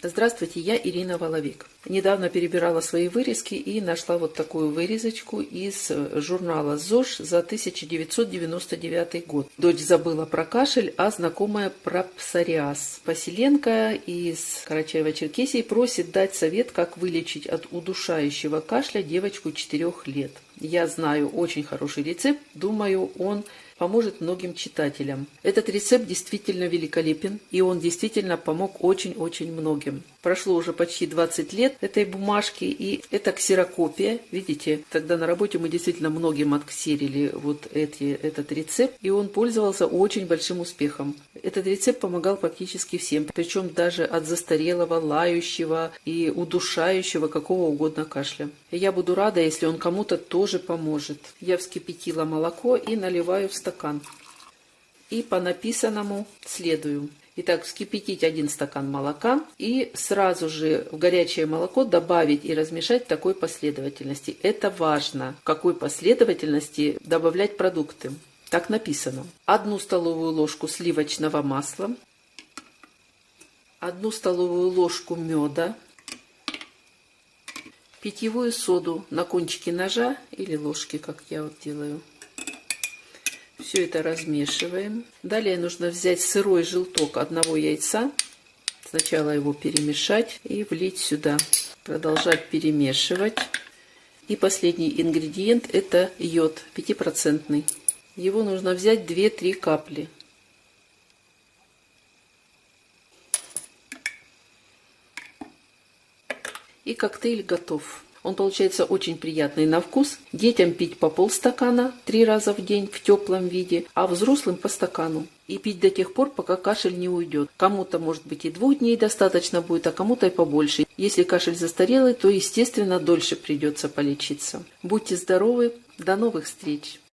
Здравствуйте, я Ирина Воловик. Недавно перебирала свои вырезки и нашла вот такую вырезочку из журнала ЗОЖ за 1999 год. Дочь забыла про кашель, а знакомая про псориаз. Поселенка из Карачаево-Черкесии просит дать совет, как вылечить от удушающего кашля девочку 4 лет. Я знаю очень хороший рецепт, думаю, он поможет многим читателям. Этот рецепт действительно великолепен, и он действительно помог очень-очень многим. Прошло уже почти 20 лет этой бумажки, и это ксерокопия. Видите, тогда на работе мы действительно многим отксерили этот рецепт, и он пользовался очень большим успехом. Этот рецепт помогал практически всем, причем даже от застарелого, лающего и удушающего какого угодно кашля. И я буду рада, если он кому-то тоже поможет. Я вскипятила молоко и наливаю в стакан. И по написанному следую. Итак, вскипятить 1 стакан молока и сразу же в горячее молоко добавить и размешать в такой последовательности. Это важно, в какой последовательности добавлять продукты. Так написано. 1 столовую ложку сливочного масла, 1 столовую ложку меда, питьевую соду на кончике ножа или ложки, как я вот делаю. Все это размешиваем. Далее нужно взять сырой желток 1 яйца. Сначала его перемешать и влить сюда. Продолжать перемешивать. И последний ингредиент — это йод 5%. Его нужно взять 2-3 капли. И коктейль готов. Он получается очень приятный на вкус. Детям пить по полстакана 3 раза в день в теплом виде, а взрослым по стакану. И пить до тех пор, пока кашель не уйдет. Кому-то, может быть, и 2 дней достаточно будет, а кому-то и побольше. Если кашель застарелый, то, естественно, дольше придется полечиться. Будьте здоровы, до новых встреч!